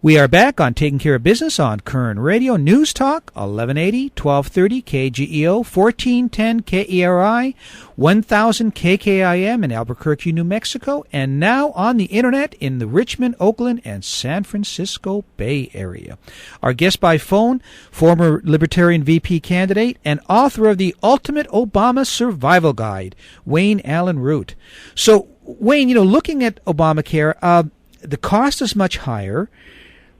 We are back on Taking Care of Business on Current Radio, News Talk, 1180, 1230 KGEO, 1410 KERI, 1000 KKIM in Albuquerque, New Mexico, and now on the Internet in the Richmond, Oakland, and San Francisco Bay Area. Our guest by phone, former Libertarian VP candidate and author of the Ultimate Obama Survival Guide, Wayne Allyn Root. So, Wayne, looking at Obamacare, the cost is much higher.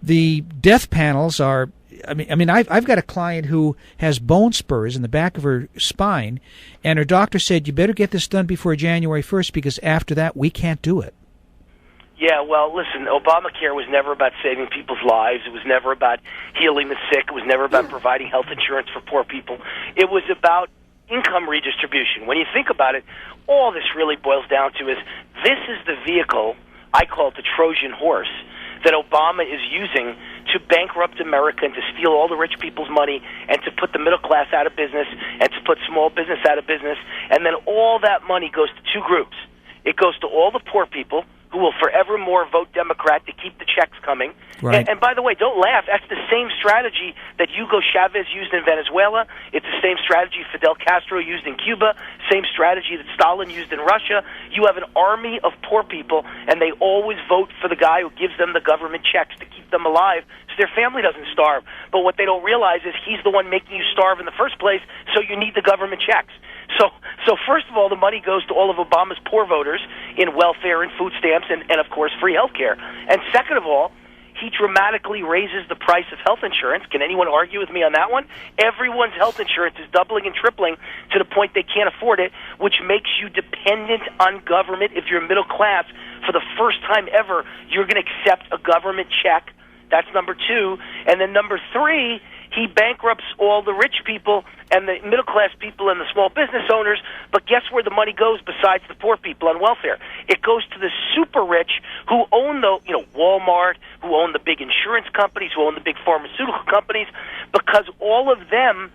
The death panels are, I've got a client who has bone spurs in the back of her spine, and her doctor said, you better get this done before January 1st because after that, we can't do it. Yeah, well, listen, Obamacare was never about saving people's lives. It was never about healing the sick. It was never about providing health insurance for poor people. It was about income redistribution. When you think about it, all this really boils down to is this is the vehicle, I call it the Trojan horse, that Obama is using to bankrupt America and to steal all the rich people's money and to put the middle class out of business and to put small business out of business. And then all that money goes to two groups. It goes to all the poor people who will forevermore vote Democrat to keep the checks coming. Right. And by the way, don't laugh. That's the same strategy that Hugo Chavez used in Venezuela. It's the same strategy Fidel Castro used in Cuba, same strategy that Stalin used in Russia. You have an army of poor people, and they always vote for the guy who gives them the government checks to keep them alive so their family doesn't starve. But what they don't realize is he's the one making you starve in the first place, so you need the government checks. So first of all, the money goes to all of Obama's poor voters in welfare and food stamps and of course, free health care. And second of all, he dramatically raises the price of health insurance. Can anyone argue with me on that one? Everyone's health insurance is doubling and tripling to the point they can't afford it, which makes you dependent on government. If you're middle class, for the first time ever, you're going to accept a government check. That's number two. And then number three, he bankrupts all the rich people and the middle-class people and the small business owners, but guess where the money goes besides the poor people on welfare? It goes to the super rich who own Walmart, who own the big insurance companies, who own the big pharmaceutical companies, because all of them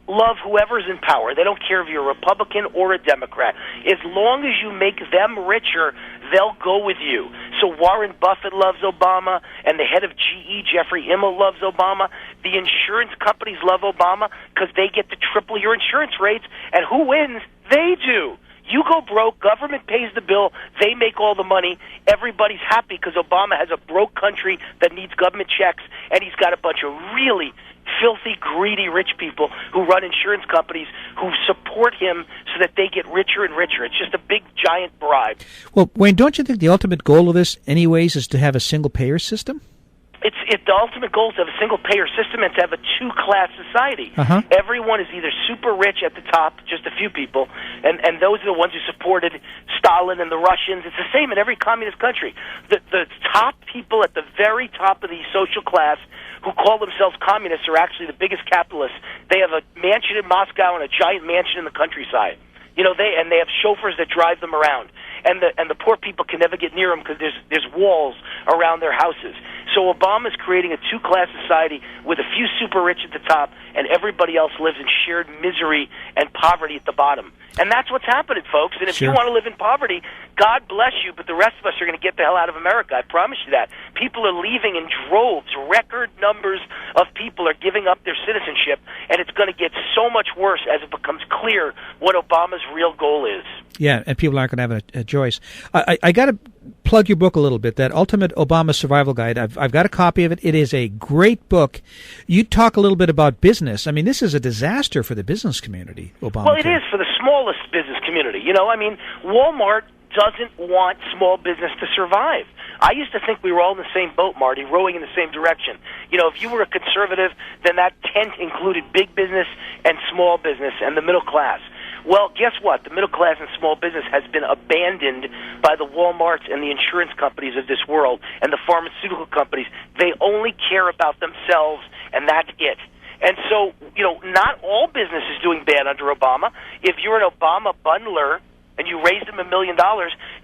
love whoever's in power. They don't care if you're a Republican or a Democrat. As long as you make them richer, they'll go with you. So Warren Buffett loves Obama, and the head of GE, Jeffrey Immel, loves Obama. The insurance companies love Obama because they get to triple your insurance rates, and who wins? They do. You go broke, government pays the bill, they make all the money, everybody's happy because Obama has a broke country that needs government checks, and he's got a bunch of really filthy, greedy rich people who run insurance companies who support him so that they get richer and richer. It's just a big, giant bribe. Well, Wayne, don't you think the ultimate goal of this, anyways, is to have a single-payer system? The ultimate goal is to have a single-payer system and to have a two-class society. Uh-huh. Everyone is either super rich at the top, just a few people, and those are the ones who supported Stalin and the Russians. It's the same in every communist country. The top people at the very top of the social class who call themselves communists are actually the biggest capitalists. They have a mansion in Moscow and a giant mansion in the countryside. They have chauffeurs that drive them around. And the poor people can never get near them because there's walls around their houses. So Obama's creating a two-class society with a few super rich at the top, and everybody else lives in shared misery and poverty at the bottom. And that's what's happening, folks. And if you want to live in poverty, God bless you, but the rest of us are going to get the hell out of America. I promise you that. People are leaving in droves. Record numbers of people are giving up their citizenship, and it's going to get so much worse as it becomes clear what Obama's real goal is. Yeah, and people aren't going to have a choice. I got to plug your book a little bit, that Ultimate Obama Survival Guide. I've got a copy of it. It is a great book. You talk a little bit about business. I mean, this is a disaster for the business community, Obama. Well, it is for the smallest business community. Walmart doesn't want small business to survive. I used to think we were all in the same boat, Marty, rowing in the same direction. If you were a conservative, then that tent included big business and small business and the middle class. Well, guess what? The middle class and small business has been abandoned by the Walmarts and the insurance companies of this world and the pharmaceutical companies. They only care about themselves, and that's it. And so, not all business is doing bad under Obama. If you're an Obama bundler, and you raised them $1 million,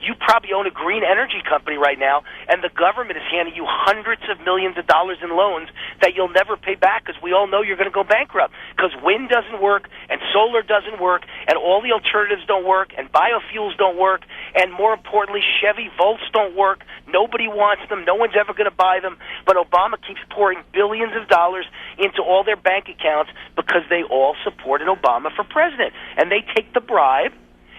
you probably own a green energy company right now, and the government is handing you hundreds of millions of dollars in loans that you'll never pay back because we all know you're going to go bankrupt because wind doesn't work and solar doesn't work and all the alternatives don't work and biofuels don't work and more importantly, Chevy Volts don't work. Nobody wants them. No one's ever going to buy them. But Obama keeps pouring billions of dollars into all their bank accounts because they all supported Obama for president. And they take the bribe,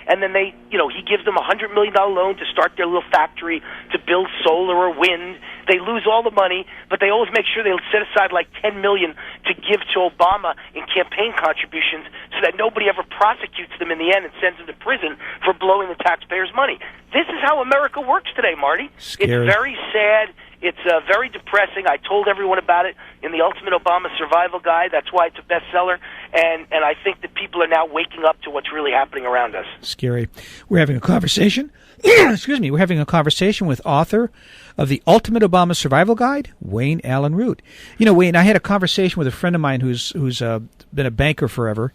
and then he gives them a $100 million loan to start their little factory to build solar or wind. They lose all the money, but they always make sure they set aside like $10 million to give to Obama in campaign contributions so that nobody ever prosecutes them in the end and sends them to prison for blowing the taxpayers' money. This is how America works today, Marty. Scary. It's very sad. It's very depressing. I told everyone about it in the Ultimate Obama Survival Guide. That's why it's a bestseller. And I think that people are now waking up to what's really happening around us. Scary. We're having a conversation. Excuse me. We're having a conversation with author of the Ultimate Obama Survival Guide, Wayne Allyn Root. You know, Wayne, I had a conversation with a friend of mine who's been a banker forever.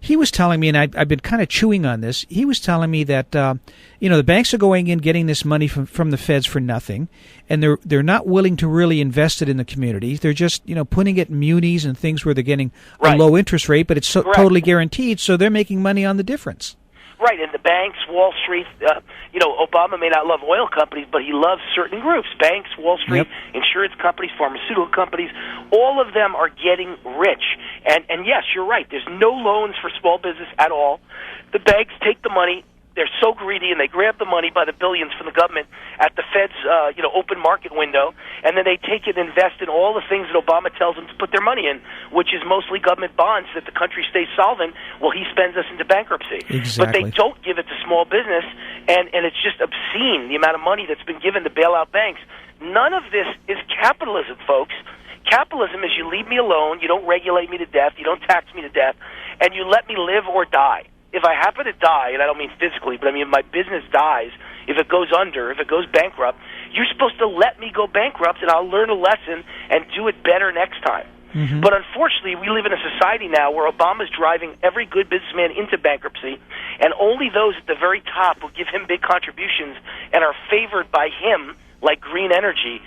He was telling me, and I've been kind of chewing on this, he was telling me that, the banks are going in, getting this money from the feds for nothing, and they're not willing to really invest it in the communities. They're just, putting it in munis and things where they're getting a low interest rate, but it's totally guaranteed, so they're making money on the difference. Right, and the banks, Wall Street, Obama may not love oil companies, but he loves certain groups. Banks, Wall Street, insurance companies, pharmaceutical companies, all of them are getting rich. And yes, you're right, there's no loans for small business at all. The banks take the money. They're so greedy, and they grab the money by the billions from the government at the Fed's, open market window, and then they take it and invest in all the things that Obama tells them to put their money in, which is mostly government bonds that the country stays solvent while he spends us into bankruptcy. Exactly. But they don't give it to small business, and it's just obscene, the amount of money that's been given to bail out banks. None of this is capitalism, folks. Capitalism is you leave me alone, you don't regulate me to death, you don't tax me to death, and you let me live or die. If I happen to die, and I don't mean physically, but I mean if my business dies, if it goes under, if it goes bankrupt, you're supposed to let me go bankrupt and I'll learn a lesson and do it better next time. Mm-hmm. But unfortunately, we live in a society now where Obama's driving every good businessman into bankruptcy, and only those at the very top will give him big contributions and are favored by him, like green energy.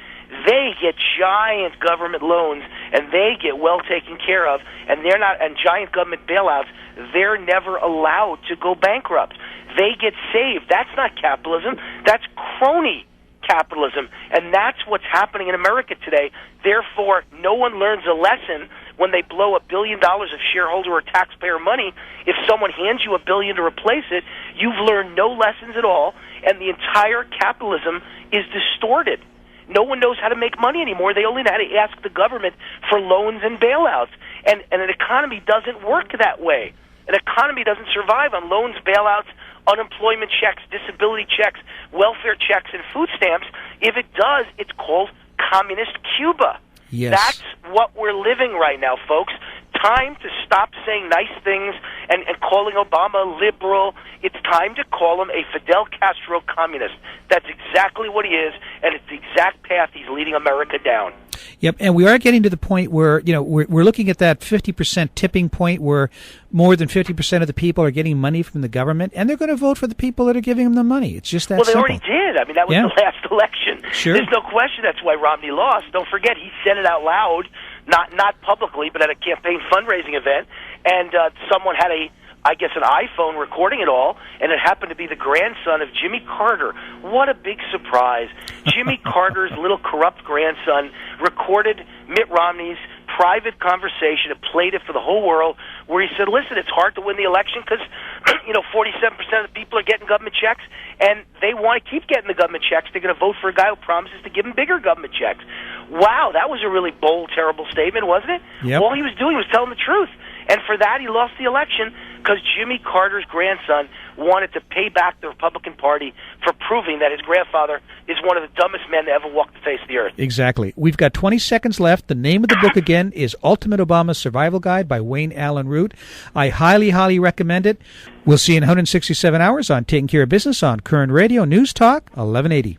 They get giant government loans, and they get well taken care of, and they're not, and giant government bailouts. They're never allowed to go bankrupt. They get saved. That's not capitalism. That's crony capitalism, and that's what's happening in America today. Therefore, no one learns a lesson when they blow $1 billion of shareholder or taxpayer money. If someone hands you $1 billion to replace it, you've learned no lessons at all, and the entire capitalism is distorted. No one knows how to make money anymore. They only know how to ask the government for loans and bailouts. And an economy doesn't work that way. An economy doesn't survive on loans, bailouts, unemployment checks, disability checks, welfare checks, and food stamps. If it does, it's called communist Cuba. Yes. That's what we're living right now, folks. Time to stop saying nice things and calling Obama liberal. It's time to call him a Fidel Castro communist. That's exactly what he is, and it's the exact path he's leading America down. Yep, and we are getting to the point where, we're looking at that 50% tipping point where more than 50% of the people are getting money from the government, and they're going to vote for the people that are giving them the money. It's just that simple. Well, they already did. I mean, that was the last election. Sure. There's no question that's why Romney lost. Don't forget, he said it out loud, not publicly, but at a campaign fundraising event, and someone had an iPhone recording it all, and it happened to be the grandson of Jimmy Carter. What a big surprise. Jimmy Carter's little corrupt grandson recorded Mitt Romney's private conversation and played it for the whole world, where he said, listen, it's hard to win the election because 47% of the people are getting government checks, and they want to keep getting the government checks. They're going to vote for a guy who promises to give them bigger government checks. Wow, that was a really bold, terrible statement, wasn't it? Yep. All he was doing was telling the truth. And for that, he lost the election because Jimmy Carter's grandson wanted to pay back the Republican Party for proving that his grandfather is one of the dumbest men to ever walk the face of the earth. Exactly. We've got 20 seconds left. The name of the book, again, is Ultimate Obama Survival Guide by Wayne Allyn Root. I highly, highly recommend it. We'll see you in 167 hours on Taking Care of Business on Current Radio News Talk 1180.